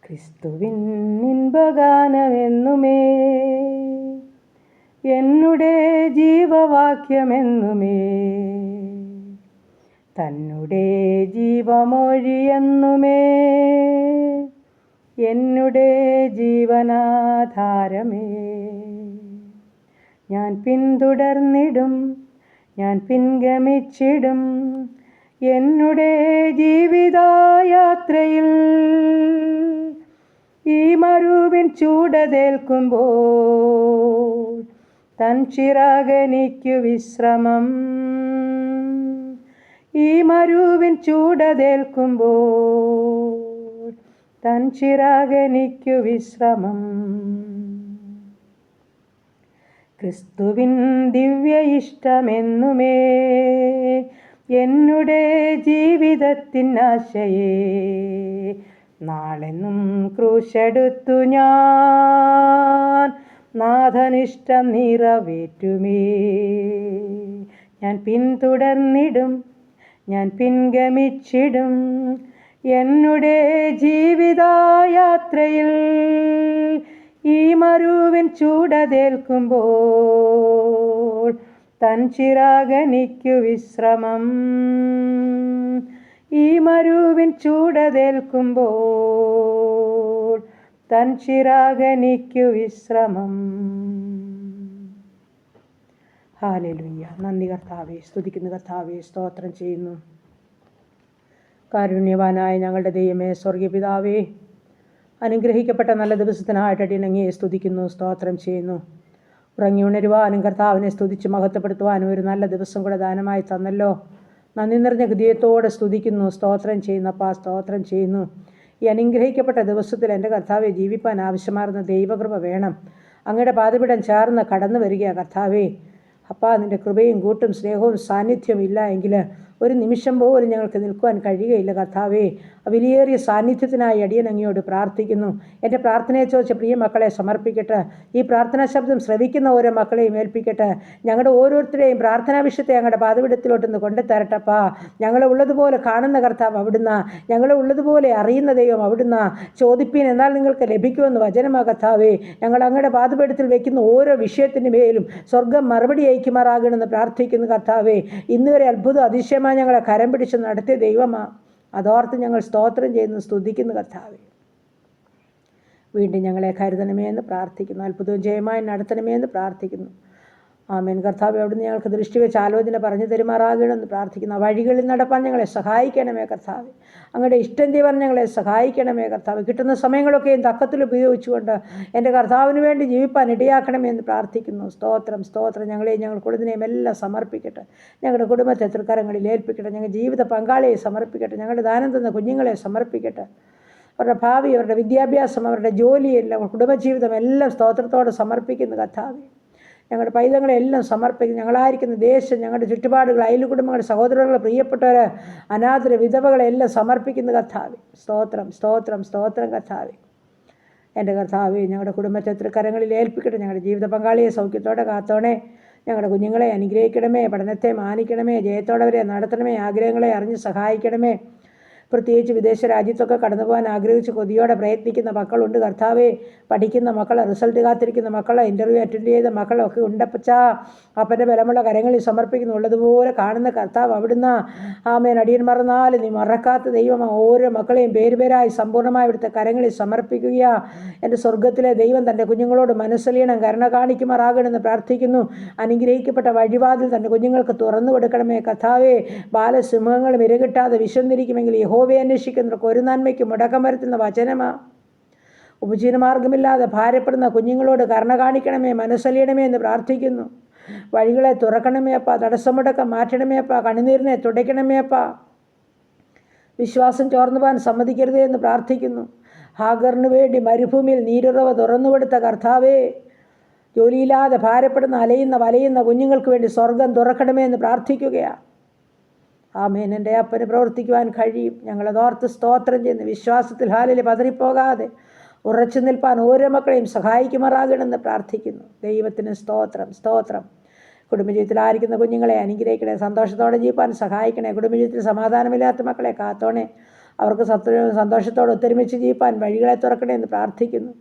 ക്രിസ്തുവിൻ ഇൻപഗാനമെന്നുമേ എന്നുടെ ജീവവാക്യമെന്നുമേ തന്നുടെ ജീവമൊഴിയെന്നുമേ എന്നുടെ ജീവനാധാരമേ. ഞാൻ പിന്തുടർന്നിടും, ഞാൻ പിൻഗമിച്ചിടും എന്നുടെ ജീവിതയാത്രയിൽ. ഈ മരുവിൻ ചൂടതേൽക്കുമ്പോൾ തൻ ചിറകനിക്കു വിശ്രമം. ഈ മരുവിൻ ചൂടതേൽക്കുമ്പോൾ തൻ ചിറകനിക്കു വിശ്രമം. ക്രിസ്തുവിൻ ദിവ്യ ഇഷ്ടമെന്നുമേ എന്നുടെ ജീവിതത്തിനാശയേ. നാളെന്നും ക്രൂശെടുത്തു ഞാൻ നാഥനിഷ്ടം നിറവേറ്റുമേ. ഞാൻ പിന്തുടർന്നിടും, ഞാൻ പിൻഗമിച്ചിടും എന്നുടെ ജീവിതയാത്രയിൽ. ഈ മരുവിൻ ചൂടതേൽക്കുമ്പോൾ തൻ ചിറകനിക്കു വിശ്രമം. ഈ മരുവിൻ ചൂടതേൽക്കുമ്പോൾ തൻ ചിറകനിക്കു വിശ്രമം. ഹല്ലേലൂയ. നന്ദി കർത്താവേ, സ്തുതിക്കുന്നു കർത്താവേ, സ്തോത്രം ചെയ്യുന്നു. കാരുണ്യവാനായ ഞങ്ങളുടെ ദൈവമേ, സ്വർഗീയ പിതാവേ, അനുഗ്രഹിക്കപ്പെട്ട നല്ല ദിവസത്തിനായിട്ട് അടിയനങ്ങയെ സ്തുതിക്കുന്നു, സ്തോത്രം ചെയ്യുന്നു. ഉറങ്ങി ഉണരുവാനും കർത്താവിനെ സ്തുതിച്ച് മഹത്വപ്പെടുത്തുവാനും ഒരു നല്ല ദിവസം കൂടെ ദാനമായി തന്നല്ലോ. നന്ദി നിറഞ്ഞ ഹൃദയത്തോടെ സ്തുതിക്കുന്നു, സ്തോത്രം ചെയ്യുന്നപ്പാ, സ്തോത്രം ചെയ്യുന്നു. ഈ അനുഗ്രഹിക്കപ്പെട്ട ദിവസത്തിൽ എൻ്റെ കർത്താവെ ജീവിപ്പാൻ ആവശ്യമാർന്ന ദൈവകൃപ വേണം. അങ്ങയുടെ പാദപീഠം ചേർന്ന് കടന്നു വരിക കർത്താവേ. അപ്പാ, നിൻ്റെ കൃപയും കൂട്ടും സ്നേഹവും സാന്നിധ്യവും ഇല്ല എങ്കിൽ ഒരു നിമിഷം പോലും ഞങ്ങൾക്ക് നിൽക്കുവാൻ കഴിയുകയില്ല കർത്താവേ. വിലയേറിയ സാന്നിധ്യത്തിനായി അടിയൻ അങ്ങയോട് പ്രാർത്ഥിക്കുന്നു. എൻ്റെ പ്രാർത്ഥനയെ ചോദിച്ച പ്രിയ മക്കളെ സമർപ്പിക്കട്ടെ. ഈ പ്രാർത്ഥനാ ശബ്ദം ശ്രവിക്കുന്ന ഓരോ മക്കളെയും ഏൽപ്പിക്കട്ടെ. ഞങ്ങളുടെ ഓരോരുത്തരുടെയും പ്രാർത്ഥനാ വിഷയത്തെ ഞങ്ങളുടെ പാദപീഠത്തിലോട്ടൊന്ന് കൊണ്ടുതരട്ടപ്പാ. ഞങ്ങളെ ഉള്ളതുപോലെ കാണുന്ന കർത്താവ് അവിടുന്ന്, ഞങ്ങളെ ഉള്ളതുപോലെ അറിയുന്ന ദൈവം അവിടുന്ന്. ചോദിപ്പീൻ എന്നാൽ നിങ്ങൾക്ക് ലഭിക്കുമെന്ന് വചനമാ കർത്താവേ. ഞങ്ങൾ അങ്ങയുടെ പാദപീഠത്തിൽ വയ്ക്കുന്ന ഓരോ വിഷയത്തിന് മേലും സ്വർഗം മറുപടി അയക്കുമാറാകണമെന്ന് പ്രാർത്ഥിക്കുന്നു കർത്താവേ. ഇന്നുവരെ അത്ഭുത അതിശയമായി ഞങ്ങളെ കരം പിടിച്ച് നടത്തിയ ദൈവമാ. അതോർത്ത് ഞങ്ങൾ സ്തോത്രം ചെയ്യുന്നു, സ്തുതിക്കുന്നു കർത്താവേ. വീണ്ടും ഞങ്ങളെ കരുതണമേ എന്ന് പ്രാർത്ഥിക്കുന്നു. അത്ഭുതവും ജയമായി നടത്തണമേ എന്ന് പ്രാർത്ഥിക്കുന്നു. ആമേൻ. കർത്താവേ, അവിടുന്ന് ഞങ്ങൾക്ക് ദൃഷ്ടി വെച്ച് ആലോചന പറഞ്ഞു തരുമാറാകണമെന്ന് പ്രാർത്ഥിക്കുന്നു. ആ വഴികളിൽ നടപ്പാൻ ഞങ്ങളെ സഹായിക്കണമേ കർത്താവേ. അങ്ങയുടെ ഇഷ്ടം ചെയ്യാൻ ഞങ്ങളെ സഹായിക്കണമേ കർത്താവേ. കിട്ടുന്ന സമയങ്ങളൊക്കെയും തക്കത്തിൽ ഉപയോഗിച്ചുകൊണ്ട് എൻ്റെ കർത്താവിന് വേണ്ടി ജീവിപ്പാൻ ഇടയാക്കണമേ എന്ന് പ്രാർത്ഥിക്കുന്നു. സ്തോത്രം, സ്തോത്രം. ഞങ്ങളെയും ഞങ്ങൾ കുടുംബത്തിനെയും എല്ലാം സമർപ്പിക്കട്ടെ. ഞങ്ങളുടെ കുടുംബത്തെ തൃക്കരങ്ങളിൽ ഏൽപ്പിക്കട്ടെ. ഞങ്ങളുടെ ജീവിത പങ്കാളിയെ സമർപ്പിക്കട്ടെ. ഞങ്ങളുടെ ദാനം തന്ന കുഞ്ഞുങ്ങളെ സമർപ്പിക്കട്ടെ. അവരുടെ ഭാവി, അവരുടെ വിദ്യാഭ്യാസം, അവരുടെ ജോലിയെല്ലാം, കുടുംബജീവിതം എല്ലാം സ്തോത്രത്തോടെ സമർപ്പിക്കുന്നു കർത്താവേ. ഞങ്ങളുടെ പൈതങ്ങളെല്ലാം സമർപ്പിക്കുന്നു. ഞങ്ങളായിരിക്കുന്ന ദേശം, ഞങ്ങളുടെ ചുറ്റുപാടുകൾ, അയൽ കുടുംബങ്ങൾ, സഹോദരങ്ങൾ, പ്രിയപ്പെട്ടവർ, അനാഥര വിധവകളെല്ലാം സമർപ്പിക്കുന്നു കർത്താവേ. സ്തോത്രം, സ്തോത്രം, സ്തോത്രം കർത്താവേ. എൻ്റെ കർത്താവേ, ഞങ്ങളുടെ കുടുംബത്തെ തൃക്കരങ്ങളിൽ ഏൽപ്പിക്കട്ടെ. ഞങ്ങളുടെ ജീവിത പങ്കാളിയെ സൗഖ്യത്തോടെ കാത്തോണേ. ഞങ്ങളുടെ കുഞ്ഞുങ്ങളെ അനുഗ്രഹിക്കണമേ. പഠനത്തെ മാനിക്കണമേ. ജയത്തോടെ അവരെ നടത്തണമേ. ആഗ്രഹങ്ങളെ അറിഞ്ഞ് സഹായിക്കണമേ. പ്രത്യേകിച്ച് വിദേശ രാജ്യത്തൊക്കെ കടന്നു പോകാൻ ആഗ്രഹിച്ച് കൊതിയോടെ പ്രയത്നിക്കുന്ന മക്കളുണ്ട് കർത്താവേ. പഠിക്കുന്ന മക്കളെ, റിസൾട്ട് കാത്തിരിക്കുന്ന മക്കളെ, ഇൻ്റർവ്യൂ അറ്റൻഡ് ചെയ്ത മക്കളൊക്കെ ഉണ്ടപ്പച്ചാ. അപ്പൻ്റെ ബലമുള്ള കരങ്ങളിൽ സമർപ്പിക്കുന്നു. ഉള്ളതുപോലെ കാണുന്ന കർത്താവ് അവിടുന്ന്. ആമേൻ. അടിയൻ മറന്നാലും നീ മറക്കാത്ത ദൈവമാണ്. ഓരോ മക്കളെയും പേരുപേരായി സമ്പൂർണ്ണമായി ഇവിടുത്തെ കരങ്ങളിൽ സമർപ്പിക്കുക. എൻ്റെ സ്വർഗത്തിലെ ദൈവം തൻ്റെ കുഞ്ഞുങ്ങളോട് മനസ്സലിയണം, കരുണ കാണിക്കുമാറാകണമെന്ന് പ്രാർത്ഥിക്കുന്നു. അനുഗ്രഹിക്കപ്പെട്ട വഴിവാതിൽ തൻ്റെ കുഞ്ഞുങ്ങൾക്ക് തുറന്നു കൊടുക്കണമേ കർത്താവേ. ബാലസിംഹങ്ങളും ഇരകിട്ടാതെ വിശന്നിരിക്കുമെങ്കിൽ യഹോവയെ അന്വേഷിക്കുന്നവർക്ക് ഒരു നന്മയ്ക്ക് മുടക്കം വരുത്തുന്ന വചനമാ. ഉപജീവനമാർഗമില്ലാതെ ഭാരപ്പെടുന്ന കുഞ്ഞുങ്ങളോട് കരുണ കാണിക്കണമേ, മനസ്സലിയണമേ എന്ന് പ്രാർത്ഥിക്കുന്നു. വഴികളെ തുറക്കണമേ അപ്പ. തടസ്സമുടക്കം മാറ്റണമേ അപ്പ. കണ്ണുനീരിനെ തുടയ്ക്കണമേ അപ്പ. വിശ്വാസം ചോർന്നു പോകാൻ സമ്മതിക്കരുതേ എന്ന് പ്രാർത്ഥിക്കുന്നു. ഹാഗറിന് വേണ്ടി മരുഭൂമിയിൽ നീരുറവ തുറന്നുകൊടുത്ത കർത്താവേ, ജോലിയില്ലാതെ ഭാരപ്പെടുന്ന, വലയുന്ന കുഞ്ഞുങ്ങൾക്ക് വേണ്ടി സ്വർഗം തുറക്കണമേ എന്ന് പ്രാർത്ഥിക്കുകയാണ്. ആമേൻ. എൻ്റെ അപ്പന് പ്രവർത്തിക്കുവാൻ കഴിയും. ഞങ്ങളതോർത്ത് സ്തോത്രം ചെയ്യുന്നു. വിശ്വാസത്തിൽ ഹാലിൽ പതറിപ്പോകാതെ ഉറച്ചു നിൽപ്പാൻ ഓരോ മക്കളെയും സഹായിക്കുമാറാകണമെന്ന് പ്രാർത്ഥിക്കുന്നു. ദൈവത്തിന് സ്തോത്രം, സ്തോത്രം. കുടുംബജീവിതത്തിലായിരിക്കുന്ന കുഞ്ഞുങ്ങളെ അനുഗ്രഹിക്കണേ. സന്തോഷത്തോടെ ജീവിപ്പാൻ സഹായിക്കണേ. കുടുംബജീവിതത്തിൽ സമാധാനമില്ലാത്ത മക്കളെ കാത്തോണേ. അവർക്ക് സന്തോഷത്തോടെ ഒത്തൊരുമിച്ച് ജീവിപ്പാൻ വഴികളെ തുറക്കണേ എന്ന് പ്രാർത്ഥിക്കുന്നു.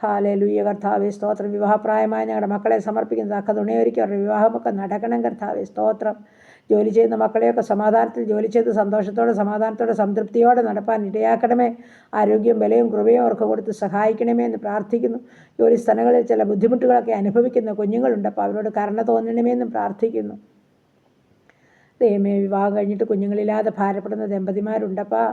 ഹല്ലേലൂയ. കർത്താവേ സ്തോത്രം. വിവാഹപ്രായമായ ഞങ്ങളുടെ മക്കളെ സമർപ്പിക്കുന്നത് തക്ക തുണയൊരുക്കി അവരുടെ വിവാഹമൊക്കെ നടക്കണം. കർത്താവേ സ്തോത്രം. ജോലി ചെയ്യുന്ന മക്കളെയൊക്കെ സമാധാനത്തിൽ ജോലി ചെയ്ത് സന്തോഷത്തോടെ സമാധാനത്തോടെ സംതൃപ്തിയോടെ നടപ്പാൻ ഇടയാക്കണമേ. ആരോഗ്യവും ബലവും കൃപയും അവർക്ക് കൊടുത്ത് സഹായിക്കണമേ എന്ന് പ്രാർത്ഥിക്കുന്നു. ജോലി സ്ഥലങ്ങളിൽ ചില ബുദ്ധിമുട്ടുകളൊക്കെ അനുഭവിക്കുന്ന കുഞ്ഞുങ്ങളുണ്ട്. അപ്പോൾ അവരോട് കരുണ തോന്നണമേ എന്നും പ്രാർത്ഥിക്കുന്നു. ദൈവമേ, വിവാഹം കഴിഞ്ഞിട്ട് കുഞ്ഞുങ്ങളില്ലാതെ ഭാരപ്പെടുന്ന ദമ്പതിമാരുണ്ടപ്പാ.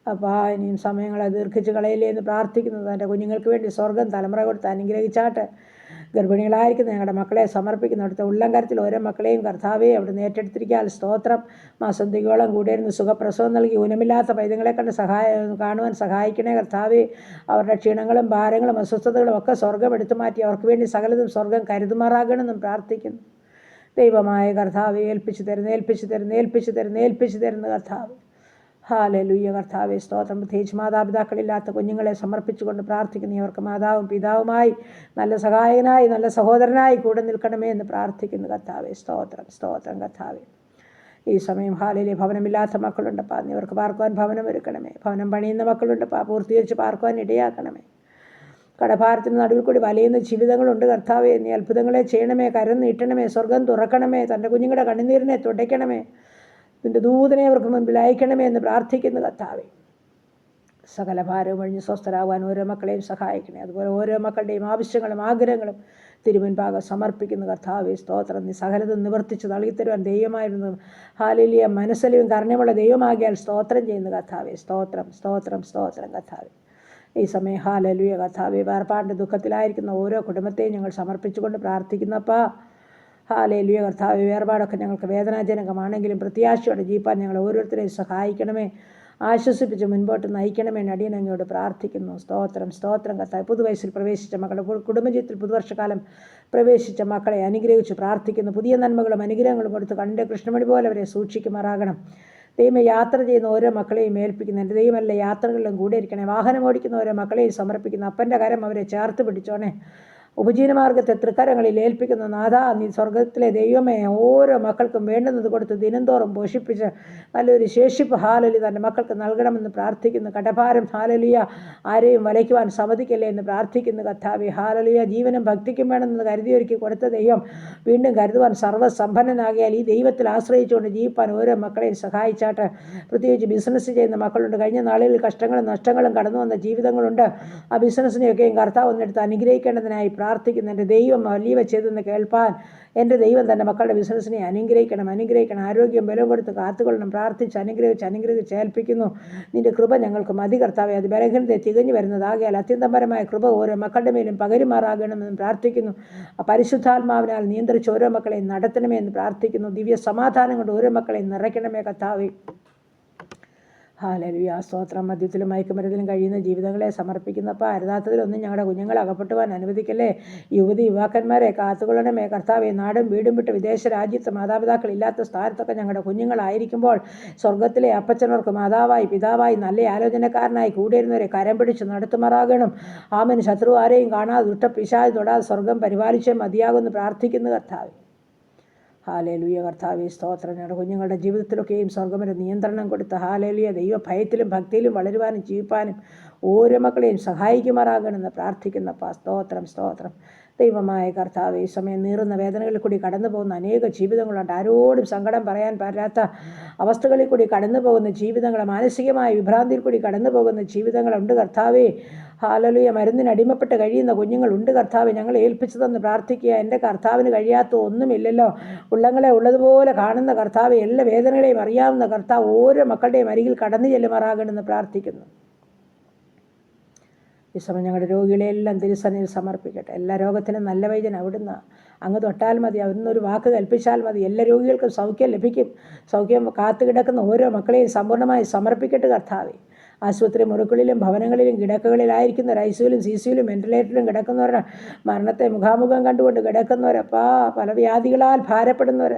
അപ്പോൾ ഇനിയും സമയങ്ങളെ ദീർഘിച്ച് കളയില്ലേ എന്ന് പ്രാർത്ഥിക്കുന്നത്. തൻ്റെ കുഞ്ഞുങ്ങൾക്ക് വേണ്ടി സ്വർഗം തലമുറ കൊടുത്ത് അനുഗ്രഹിച്ചാട്ട് ഗർഭിണികളായിരിക്കുന്ന ഞങ്ങളുടെ മക്കളെ സമർപ്പിക്കുന്നു. അവിടുത്തെ ഉള്ളംകരത്തിൽ ഓരോ മക്കളെയും കർത്താവെ അവിടുന്ന് ഏറ്റെടുത്തിരിക്കാൻ സ്തോത്രം. മാസന്തികോളം കൂടിയിരുന്ന് സുഖപ്രസവം നൽകി ഊനമില്ലാത്ത പൈതങ്ങളെ കണ്ട് കാണുവാൻ സഹായിക്കണേ കർത്താവെ. അവരുടെ ക്ഷീണങ്ങളും ഭാരങ്ങളും അസ്വസ്ഥതകളും ഒക്കെ സ്വർഗം എടുത്തു മാറ്റി അവർക്ക് വേണ്ടി സകലതും സ്വർഗം കരുതുമാറാകണമെന്നും പ്രാർത്ഥിക്കുന്നു. ദൈവമായ കർത്താവെ, ഏൽപ്പിച്ചു തരുന്ന കർത്താവ്. ഹല്ലേലൂയ. കർത്താവേ സ്തോത്രം. പ്രത്യേകിച്ച് മാതാപിതാക്കളില്ലാത്ത കുഞ്ഞുങ്ങളെ സമർപ്പിച്ചുകൊണ്ട് പ്രാർത്ഥിക്കുന്നു. അവർക്ക് മാതാവും പിതാവുമായി നല്ല സഹായകനായി നല്ല സഹോദരനായി കൂടെ നിൽക്കണമേ എന്ന് പ്രാർത്ഥിക്കുന്നു. കർത്താവേ സ്തോത്രം. കർത്താവേ, ഈ സമയം ഹാലയിലെ ഭവനമില്ലാത്ത മക്കളുണ്ടപ്പാ, നീ അവർക്ക് പാർക്കുവാൻ ഭവനം ഒരുക്കണമേ. ഭവനം പണിയുന്ന മക്കളുണ്ടപ്പാ, പൂർത്തീകരിച്ച് പാർക്കുവാൻ ഇടയാക്കണമേ. കടഭാരത്തിന് നടുവിൽ കൂടി വലയുന്ന ജീവിതങ്ങളുണ്ട് കർത്താവേ, നീ അത്ഭുതങ്ങളെ ചെയ്യണമേ. കരം നീട്ടണമേ. സ്വർഗം തുറക്കണമേ. തൻ്റെ കുഞ്ഞുങ്ങളുടെ കണ്ണുനീരിനെ തുടയ്ക്കണമേ. നിൻ്റെ ദൂതനെ അവർക്ക് മുൻപിൽ അയക്കണമേ എന്ന് പ്രാർത്ഥിക്കുന്നു കർത്താവേ. സകല ഭാരവും ഒഴിഞ്ഞ് സ്വസ്ഥരാകുവാൻ ഓരോ മക്കളെയും സഹായിക്കണേ. അതുപോലെ ഓരോ മക്കളുടെയും ആവശ്യങ്ങളും ആഗ്രഹങ്ങളും തിരുമുൻപാകെ സമർപ്പിക്കുന്നു കർത്താവേ സ്തോത്രം. നീ സകലതും നിവർത്തിച്ച് നൽകിത്തരുവാൻ ദൈവമായിരുന്നു. ഹല്ലേലൂയ. മനസ്സലിവും കരുണയുള്ള ദൈവമാകിയാൽ സ്തോത്രം ചെയ്യുന്നു കർത്താവേ. സ്തോത്രം കർത്താവേ. ഈ സമയം ഹല്ലേലൂയ കർത്താവേ, വേർപാടിൻ്റെ ദുഃഖത്തിലായിരിക്കുന്ന ഓരോ കുടുംബത്തെയും ഞങ്ങൾ സമർപ്പിച്ചുകൊണ്ട് പ്രാർത്ഥിക്കുന്നപ്പാ. ഹല്ലേലൂയ കർത്താവേ, വേർപാടൊക്കെ ഞങ്ങൾക്ക് വേദനാജനകമാണെങ്കിലും പ്രത്യാശയോടെ ജീവിപ്പാൻ ഞങ്ങൾ ഓരോരുത്തരെയും സഹായിക്കണമേ. ആശ്വസിപ്പിച്ച് മുൻപോട്ട് നയിക്കണമേ. അടിയൻ അങ്ങയോട് പ്രാർത്ഥിക്കുന്നു. സ്തോത്രം കർത്താവേ. പുതുവയസ്സിൽ പ്രവേശിച്ച മക്കളുടെ കുടുംബജീവിതത്തിൽ പുതുവർഷക്കാലം പ്രവേശിച്ച മക്കളെ അനുഗ്രഹിച്ച് പ്രാർത്ഥിക്കുന്നു. പുതിയ നന്മകളും അനുഗ്രഹങ്ങളും കൊടുത്ത് കണ്ണിൻ്റെ കൃഷ്ണമണി പോലെ അവരെ സൂക്ഷിക്കുമാറാകണം. ദൈവം യാത്ര ചെയ്യുന്ന ഓരോ മക്കളെയും ഏൽപ്പിക്കുന്നു. എൻ്റെ ദൈവമല്ല യാത്രകളിലും കൂടെ ഇരിക്കണേ. വാഹനം ഓടിക്കുന്ന ഓരോ മക്കളെയും സമർപ്പിക്കുന്നു. അപ്പൻ്റെ കരം അവരെ ചേർത്ത് പിടിച്ചോണേ. ഉപജീവനമാർഗത്തെ തൃക്കരങ്ങളിൽ ഏൽപ്പിക്കുന്ന നാഥാ, നീ സ്വർഗത്തിലെ ദൈവമേ ഓരോ മക്കൾക്കും വേണ്ടുന്നത് കൊടുത്ത് ദിനംതോറും പോഷിപ്പിച്ച് നല്ലൊരു ശേഷിപ്പ് ഹാലലി തൻ്റെ മക്കൾക്ക് നൽകണമെന്ന് പ്രാർത്ഥിക്കുന്നു. കടഭാരം ഹാലലിയ ആരെയും വലയ്ക്കുവാൻ സമ്മതിക്കല്ലേ എന്ന് പ്രാർത്ഥിക്കുന്നു കർത്താവേ. ഹാലലിയ. ജീവനും ഭക്തിക്കും വേണമെന്ന് കരുതിയൊരുക്കി കൊടുത്ത ദൈവം വീണ്ടും കരുതുവാൻ സർവ്വസമ്പന്നനാകിയാൽ ഈ ദൈവത്തിൽ ആശ്രയിച്ചുകൊണ്ട് ജീവിപ്പാൻ ഓരോ മക്കളെയും സഹായിച്ചാട്ട്. പ്രത്യേകിച്ച് ബിസിനസ് ചെയ്യുന്ന മക്കളുണ്ട്. കഴിഞ്ഞ നാളുകളിൽ കഷ്ടങ്ങളും നഷ്ടങ്ങളും കടന്നു വന്ന ജീവിതങ്ങളുണ്ട്. ആ ബിസിനസ്സിനെയൊക്കെയും കർത്താവ് ഒന്നെടുത്ത് അനുഗ്രഹിക്കേണ്ടതിനായി പ്രാർത്ഥിക്കുന്നു. എൻ്റെ ദൈവം വലിയ ചെയ്തെന്ന് കേൾപ്പാൻ എൻ്റെ ദൈവം തൻ്റെ മക്കളുടെ ബിസിനസ്സിനെ അനുഗ്രഹിക്കണം. ആരോഗ്യം ബലം കൊടുത്ത് കാത്തുകൊള്ളണം. പ്രാർത്ഥിച്ച് അനുഗ്രഹിച്ച് ഏൽപ്പിക്കുന്നു. നിൻ്റെ കൃപ ഞങ്ങൾക്ക് മതി കർത്താവേ. അത് ബലഹീനതയെ തികഞ്ഞു വരുന്നതാകിയാൽ അത്യന്തപരമായ കൃപ ഓരോ മക്കളുടെ മേലും പകരുമാറാകണമെന്ന് പ്രാർത്ഥിക്കുന്നു. പരിശുദ്ധാത്മാവിനാൽ നിയന്ത്രിച്ച് ഓരോ മക്കളെയും നടത്തണമേ എന്ന് പ്രാർത്ഥിക്കുന്നു. ദിവ്യ സമാധാനം കൊണ്ട് ഓരോ മക്കളെയും നിറയ്ക്കണമേ കർത്താവേ. ഹല്ലേലൂയ. സ്തോത്രം. മദ്യത്തിലും മയക്കുമരുന്നിലും കഴിയുന്ന ജീവിതങ്ങളെ സമർപ്പിക്കുന്നപ്പോൾ അരുതാത്തതിലൊന്നും ഞങ്ങളുടെ കുഞ്ഞുങ്ങളെ അകപ്പെട്ടുവാൻ അനുവദിക്കല്ലേ. യുവാക്കന്മാരെ കാത്തുകൊള്ളണമേ കർത്താവേ. നാടും വീടും വിട്ട് വിദേശ രാജ്യത്ത് മാതാപിതാക്കൾ ഇല്ലാത്ത സ്ഥാനത്തൊക്കെ ഞങ്ങളുടെ കുഞ്ഞുങ്ങളായിരിക്കുമ്പോൾ സ്വർഗത്തിലെ അപ്പച്ചനർക്ക് മാതാവായി പിതാവായി നല്ല ആലോചനക്കാരനായി കൂടിയിരുന്നവരെ കരം പിടിച്ച് നടത്തുമാറാകണം. ആമേൻ. ശത്രു ആരെയും കാണാതെ ദുഷ്ടപിശാച് തൊടാതെ സ്വർഗം പരിപാലിച്ചേ മതിയാകുമെന്ന് പ്രാർത്ഥിക്കുന്നു കർത്താവേ. ഹാലേലൂയ. കർത്താവേ സ്തോത്രം. ഞങ്ങളുടെ കുഞ്ഞുങ്ങളുടെ ജീവിതത്തിലൊക്കെയും സ്വർഗമൊരു നിയന്ത്രണം കൊടുത്ത് ഹാലേലൂയ ദൈവ ഭയത്തിലും ഭക്തിയിലും വളരുവാനും ജീവിപ്പാനും ഓരോ മക്കളെയും സഹായിക്കുമാറാകണമെന്ന് പ്രാർത്ഥിക്കുന്നപ്പാ. സ്തോത്രം. ദൈവമായ കർത്താവേ, ഈ സമയം നീറുന്ന വേദനകളിൽ കൂടി കടന്നു പോകുന്ന അനേക ജീവിതങ്ങളുണ്ട്. ആരോടും സങ്കടം പറയാൻ പറ്റാത്ത അവസ്ഥകളിൽ കൂടി കടന്നു പോകുന്ന ജീവിതങ്ങൾ, മാനസികമായ വിഭ്രാന്തിയിൽ കൂടി കടന്നു പോകുന്ന ജീവിതങ്ങളുണ്ട് കർത്താവേ. ഹല്ലേലൂയ. മരുന്നിന് അടിമപ്പെട്ട് കഴിയുന്ന കുഞ്ഞുങ്ങളുണ്ട് കർത്താവേ. ഞങ്ങളെ ഏൽപ്പിച്ചതെന്ന് പ്രാർത്ഥിക്കുക. എൻ്റെ കർത്താവിന് കഴിയാത്ത ഒന്നുമില്ലല്ലോ. ഉള്ളങ്ങളെ ഉള്ളതുപോലെ കാണുന്ന കർത്താവേ, എല്ലാ വേദനകളെയും അറിയാവുന്ന കർത്താവ് ഓരോ മക്കളുടെയും അരികിൽ കടന്നു ചെല്ലുമാറാകണമെന്ന് പ്രാർത്ഥിക്കുന്നു. ഈ സമയം ഞങ്ങളുടെ രോഗികളെല്ലാം തിരുസന്നിധിയിൽ സമർപ്പിക്കട്ടെ. എല്ലാ രോഗത്തിനും നല്ല വൈദ്യൻ അവിടുന്ന്. അങ്ങ് തൊട്ടാൽ മതി, അവിടുന്ന് ഒരു വാക്ക് കൽപ്പിച്ചാൽ മതി, എല്ലാ രോഗികൾക്കും സൗഖ്യം ലഭിക്കും. സൗഖ്യം കാത്തുകിടക്കുന്ന ഓരോ മക്കളെയും സമ്പൂർണ്ണമായി സമർപ്പിക്കട്ടെ കർത്താവേ. ആശുപത്രി മുറികളിലും ഭവനങ്ങളിലും കിടക്കകളിലായിരിക്കുന്നവർ, ഐസിയുലും സിസിയിലും വെന്റിലേറ്ററിലും കിടക്കുന്നവർ, മരണത്തെ മുഖാമുഖം കണ്ടുകൊണ്ട് കിടക്കുന്നവരപ്പാ, പല വ്യാധികളാൽ ഭാരപ്പെടുന്നവർ,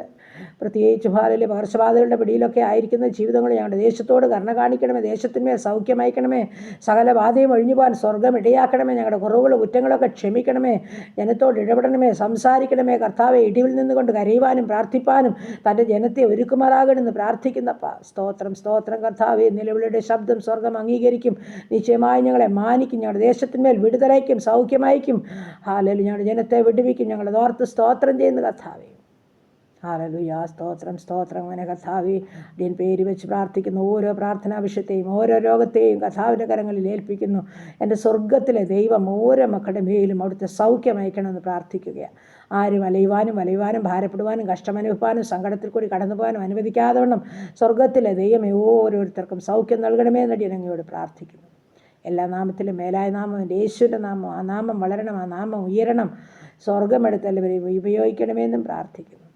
പ്രത്യേകിച്ച് ഭാരതത്തിലെ പകർച്ചബാധകളുടെ പിടിയിലൊക്കെ ആയിരിക്കുന്ന ജീവിതങ്ങൾ ഞങ്ങളുടെ ദേശത്തോട് കരുണ കാണിക്കണമേ. ദേശത്തിന്മേൽ സൗഖ്യമയക്കണമേ. സകല ബാധയും ഒഴിഞ്ഞു പോകാൻ സ്വർഗം ഇടയാക്കണമേ. ഞങ്ങളുടെ കുറവുകൾ കുറ്റങ്ങളൊക്കെ ക്ഷമിക്കണമേ. ജനത്തോട് ഇടപെടണമേ, സംസാരിക്കണമേ. കർത്താവെ, ഇടിവിൽ നിന്നുകൊണ്ട് കരയുവാനും പ്രാർത്ഥിപ്പാനും തൻ്റെ ജനത്തെ ഒരുക്കുമാറാകണമെന്ന് പ്രാർത്ഥിക്കുന്നപ്പ. സ്തോത്രം, സ്തോത്രം. കർത്താവെ, നിലവിളിയുടെ ശബ്ദം സ്വർഗം അംഗീകരിക്കും. നിശ്ചയമായി ഞങ്ങളെ മാനിക്കും. ഞങ്ങളുടെ ദേശത്തിന്മേൽ വിടുതലയ്ക്കും സൗഖ്യമയക്കും. ഹല്ലേലൂയ. ഞങ്ങളുടെ ജനത്തെ വിടുവിക്കും. ഞങ്ങളുടെ ഓർത്ത് സ്തോത്രം ചെയ്യുന്ന കർത്താവെ. ഹല്ലേലൂയ. സ്തോത്രം, സ്തോത്രം. അങ്ങനെ കർത്താവെ, അടിയൻ പേര് വെച്ച് പ്രാർത്ഥിക്കുന്നു ഓരോ പ്രാർത്ഥനാ വിഷയത്തെയും ഓരോ രോഗത്തെയും കർത്താവിൻ്റെ കരങ്ങളിൽ ഏൽപ്പിക്കുന്നു. എൻ്റെ സ്വർഗത്തിലെ ദൈവം ഓരോ മക്കളുടെ മേലും അവിടുത്തെ സൗഖ്യം അയക്കണമെന്ന് പ്രാർത്ഥിക്കുകയാണ്. ആരും അലയുവാനും ഭാരപ്പെടുവാനും കഷ്ടമനുഭവാനും സങ്കടത്തിൽ കൂടി കടന്നു പോകാനും അനുവദിക്കാതെ സ്വർഗത്തിലെ ദൈവമേ ഓരോരുത്തർക്കും സൗഖ്യം നൽകണമേ എന്ന് അടിയൻ അങ്ങയോട് പ്രാർത്ഥിക്കുന്നു. എല്ലാ നാമത്തിലും മേലായ നാമം എൻ്റെ യേശുവിൻ്റെ നാമം. ആ നാമം വളരണം, ആ നാമം ഉയരണം. സ്വർഗമെടുത്ത് എല്ലാവരെയും ഉപയോഗിക്കണമെന്നും പ്രാർത്ഥിക്കുന്നു.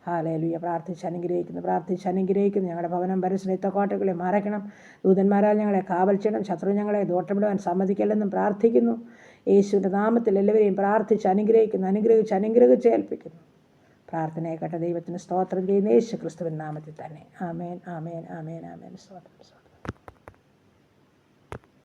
ഹല്ലേലൂയ. പ്രാർത്ഥിച്ച് അനുഗ്രഹിക്കുന്നു. ഞങ്ങളുടെ ഭവനം പരിസരത്ത കോട്ടകളെ മറയ്ക്കണം. ദൂതന്മാരാൽ ഞങ്ങളെ കാവൽ ചെയ്യണം. ശത്രു ഞങ്ങളെ ദോട്ടമിടുവാൻ സമ്മതിക്കല്ലെന്നും പ്രാർത്ഥിക്കുന്നു. യേശുവിൻ്റെ നാമത്തിൽ എല്ലാവരെയും പ്രാർത്ഥിച്ച് അനുഗ്രഹിച്ച് ഏൽപ്പിക്കുന്നു. പ്രാർത്ഥനയെ കേട്ട ദൈവത്തിന് സ്തോത്രം ചെയ്യുന്ന യേശു ക്രിസ്തുവിൻ നാമത്തിൽ തന്നെ. ആമേൻ, ആമേൻ, ആമേൻ, ആമേൻ. സ്തോത്രം.